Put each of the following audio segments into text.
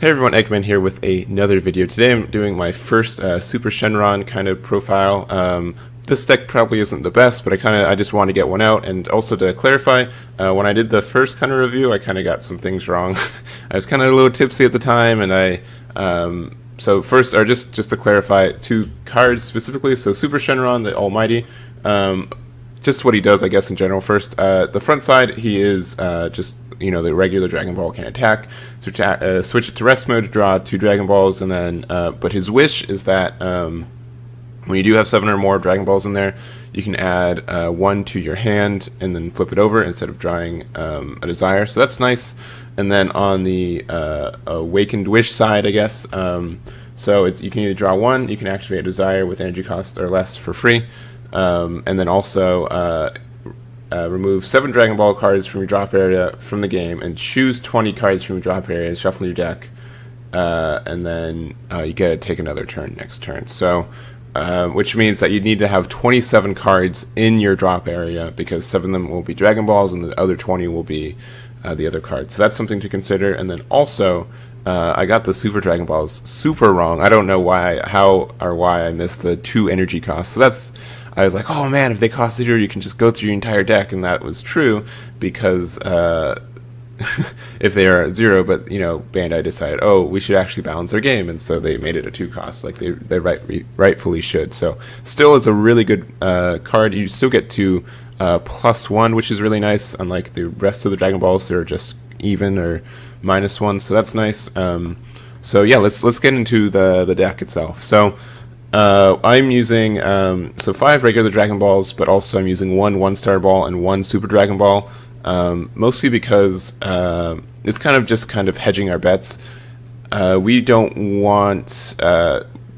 Hey everyone, Egman here with another video. Today I'm doing my first Super Shenron kind of profile. This deck probably isn't the best, but I just want to get one out. And also to clarify, when I did the first kind of review, I kind of got some things wrong. I was kind of a little tipsy at the time, and so first, or just to clarify, two cards specifically. So Super Shenron, the Almighty. Just what he does, I guess, in general. First, the front side, he is just the regular Dragon Ball can attack. So switch it to rest mode to draw 2 Dragon Balls, and then but his wish is that when you do have 7 or more Dragon Balls in there, you can add 1 to your hand and then flip it over instead of drawing a desire. So that's nice. And then on the Awakened Wish side, I guess, so you can either draw 1, you can activate a desire with energy cost or less for free, and then also remove 7 Dragon Ball cards from your drop area from the game and choose 20 cards from your drop area and shuffle your deck, and then you get to take another turn next turn. So which means that you need to have 27 cards in your drop area, because 7 of them will be Dragon Balls and the other 20 will be the other cards. So that's something to consider. And then also I got the Super Dragon Balls super wrong. I don't know how or why I missed the 2 energy costs. So I was like, oh man, if they cost 0, you can just go through your entire deck, and that was true, because if they are 0, but Bandai decided, oh, we should actually balance our game, and so they made it a 2 cost, like they rightfully should. So still is a really good card. You still get to +1, which is really nice, unlike the rest of the Dragon Balls. They're just even or -1, so that's nice. So yeah, let's get into the deck itself. So I'm using 5 regular Dragon Balls, but also I'm using 1 1-star ball and 1 Super Dragon Ball, mostly because it's kind of hedging our bets. We don't want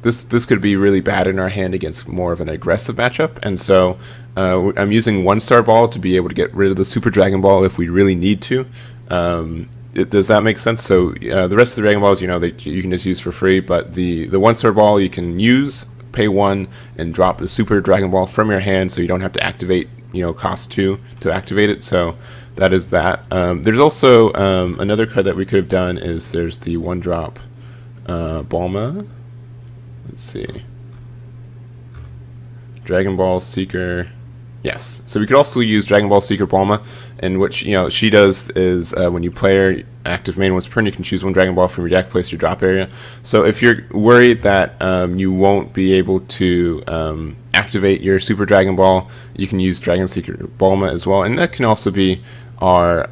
this could be really bad in our hand against more of an aggressive matchup, and so I'm using 1-star ball to be able to get rid of the Super Dragon Ball if we really need to. Does that make sense? So the rest of the Dragon Balls, you can just use for free, but the 1-star ball you can use, pay 1, and drop the Super Dragon Ball from your hand, so you don't have to activate, cost 2 to activate it. So that is that. There's also another card that we could have done is there's the 1-drop Bulma. Let's see. Dragon Ball Seeker. Yes, so we could also use Dragon Ball Seeker Bulma, and what she does is when you play her active main once per turn, you can choose 1 Dragon Ball from your deck, place your drop area. So if you're worried that you won't be able to activate your Super Dragon Ball, you can use Dragon Seeker Bulma as well, and that can also be our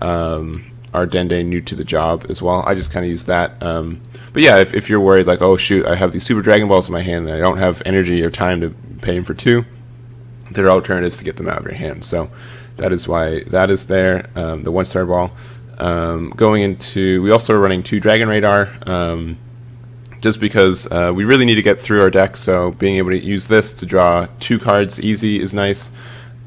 Dende new to the job as well. I just kind of use that. But yeah, if you're worried like, oh shoot, I have these Super Dragon Balls in my hand and I don't have energy or time to pay him for 2, there are alternatives to get them out of your hand. So that is why that is there. The 1-star ball. Going into, we also are running 2 Dragon Radar, just because we really need to get through our deck. So being able to use this to draw 2 cards easy is nice,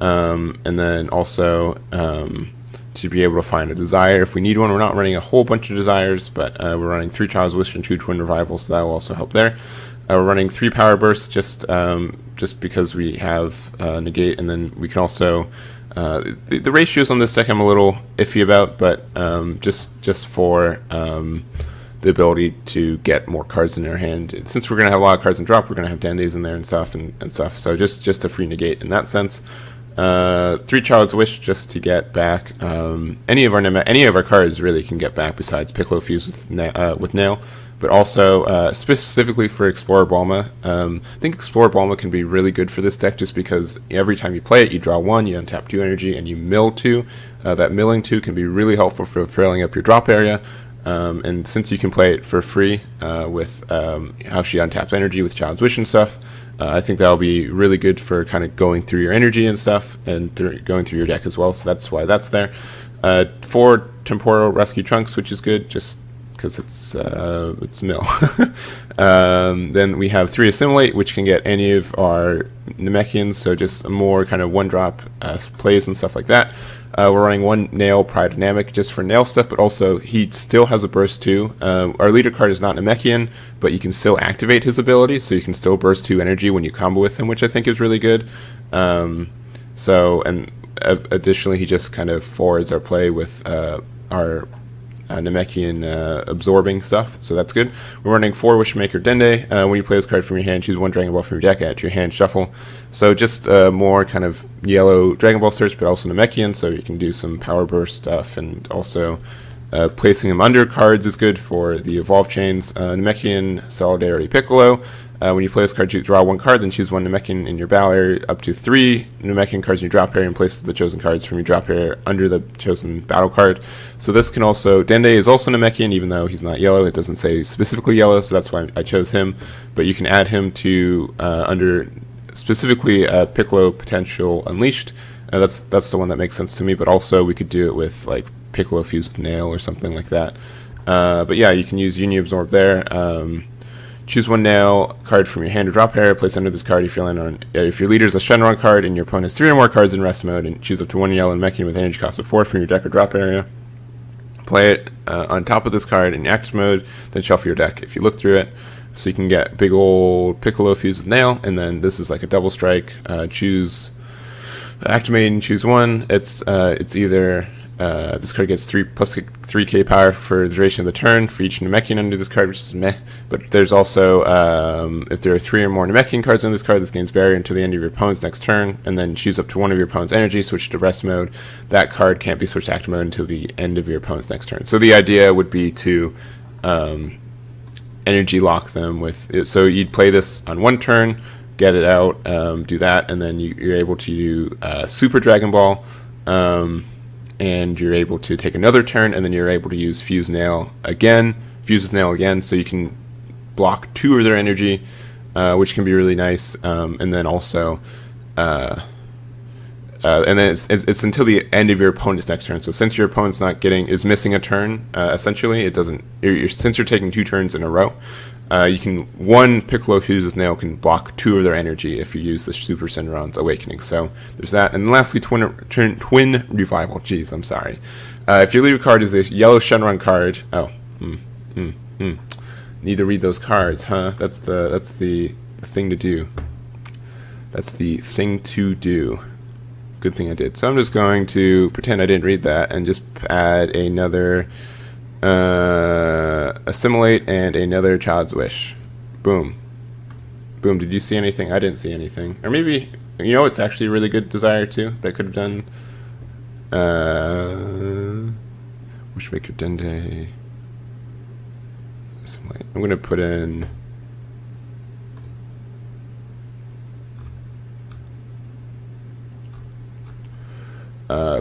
and then also to be able to find a desire if we need one. We're not running a whole bunch of desires, but we're running 3 Child's Wish and 2 Twin Revivals, so that will also help there. We're running 3 Power Bursts just because we have negate, and then we can also the ratios on this deck I'm a little iffy about, but just for the ability to get more cards in our hand. Since we're going to have a lot of cards in drop, we're going to have Dendes in there and stuff. So just a free negate in that sense. 3 Child's Wish just to get back any of our cards really can get back besides Piccolo Fuse with Nail. But also specifically for Explorer Bulma. I think Explorer Bulma can be really good for this deck, just because every time you play it, you draw 1, you untap 2 energy, and you mill 2. That milling 2 can be really helpful for filling up your drop area. And since you can play it for free with how she untaps energy with Child's Wish and stuff, I think that'll be really good for kind of going through your energy and stuff, and going through your deck as well. So that's why that's there. 4 Temporal Rescue Trunks, which is good, just because it's mill. Then we have 3 Assimilate, which can get any of our Namekians, so just more kind of 1-drop plays and stuff like that. We're running 1 Nail Pride Namek just for nail stuff, but also he still has a burst 2. Our leader card is not Namekian, but you can still activate his ability, so you can still burst 2 energy when you combo with him, which I think is really good. Additionally, he just kind of forwards our play with our Namekian absorbing stuff, so that's good. We're running 4 Wishmaker Dende. When you play this card from your hand, choose 1 Dragon Ball from your deck, add to your hand, shuffle. So just more kind of yellow Dragon Ball search, but also Namekian, so you can do some power burst stuff, and also placing them under cards is good for the evolve chains. Namekian Solidarity Piccolo. When you play this card, you draw 1 card, then choose 1 Namekian in your battle area, up to 3 Namekian cards in your drop area, and place the chosen cards from your drop area under the chosen battle card. So this can also, Dende is also Namekian, even though he's not yellow. It doesn't say specifically yellow, so that's why I chose him. But you can add him to under specifically Piccolo Potential Unleashed. That's the one that makes sense to me, but also we could do it with like Piccolo fused with Nail or something like that. But yeah, you can use Uni Absorb there. Choose 1 Nail card from your hand or drop area, place under this card if your leader is a Shenron card and your opponent has 3 or more cards in rest mode, and choose up to 1 yellow Namekian with energy cost of 4 from your deck or drop area. Play it on top of this card in active mode, then shuffle your deck if you look through it. So you can get big old Piccolo fused with Nail, and then this is like a double strike. Choose Activate and choose 1. It's either this card gets 3 plus 3k power for the duration of the turn for each Namekian under this card, which is meh. But there's also, if there are 3 or more Namekian cards on this card, this gains barrier until the end of your opponent's next turn, and then choose up to 1 of your opponent's energy, switch to rest mode. That card can't be switched to active mode until the end of your opponent's next turn. So the idea would be to energy lock them with it. So you'd play this on 1 turn, get it out, do that, and then you're able to do Super Dragon Ball, and you're able to take another turn, and then you're able to use Fuse with Nail again, so you can block 2 of their energy, which can be really nice, and then also and then it's until the end of your opponent's next turn. So since your opponent's is missing a turn, essentially, it doesn't. Since you're taking 2 turns in a row, you can 1 Piccolo Fuse with Nail can block 2 of their energy if you use the Super Shenron's Awakening. So there's that, and lastly, Twin Revival. Jeez, I'm sorry. If your leader card is a yellow Shenron card, need to read those cards, huh? That's the thing to do. That's the thing to do. Good thing I did. So I'm just going to pretend I didn't read that and just add another Assimilate and another Child's Wish. Boom. Boom. Did you see anything? I didn't see anything. Or maybe, it's actually a really good Desire too that could have done Wishmaker Dende. Assimilate. I'm going to put in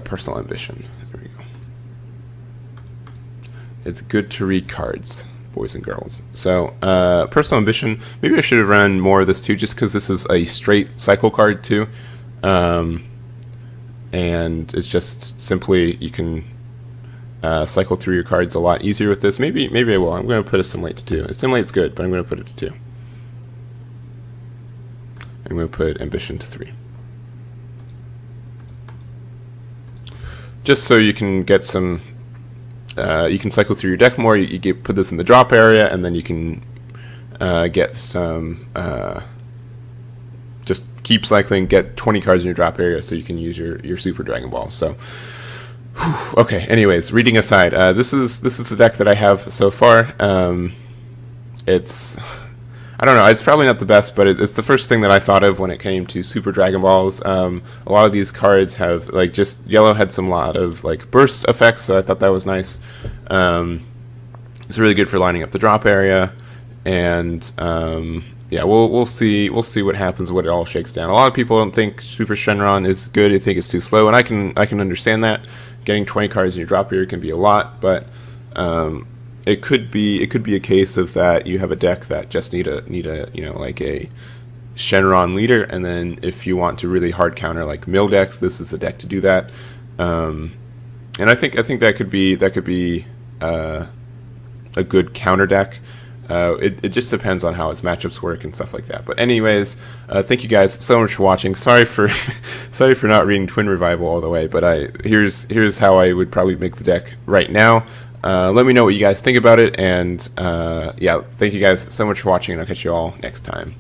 Personal Ambition. There we go. It's good to read cards, boys and girls. So, Personal Ambition, maybe I should have run more of this too, just because this is a straight cycle card too. And it's just simply, you can cycle through your cards a lot easier with this. Maybe I will. I'm going to put Assimilate to 2. Assimilate's good, but I'm going to put it to 2. I'm going to put Ambition to 3. Just so you can get some, you can cycle through your deck more. You put this in the drop area, and then you can get some, just keep cycling, get 20 cards in your drop area, so you can use your Super Dragon Ball. So, okay. Anyways, reading aside, this is the deck that I have so far. It's, I don't know, it's probably not the best, but it's the first thing that I thought of when it came to Super Dragon Balls. A lot of these cards have, just yellow had some lot of, burst effects, so I thought that was nice. It's really good for lining up the drop area, and, yeah, we'll see what happens, what it all shakes down. A lot of people don't think Super Shenron is good, they think it's too slow, and I can understand that. Getting 20 cards in your drop area can be a lot, but, it could be a case of that you have a deck that just need a a Shenron leader, and then if you want to really hard counter mill decks, this is the deck to do that. And I think that could be a good counter deck. It just depends on how its matchups work and stuff like that. But anyways, thank you guys so much for watching. Sorry for not reading Twin Revival all the way, but here's how I would probably make the deck right now. Let me know what you guys think about it, and yeah, thank you guys so much for watching, and I'll catch you all next time.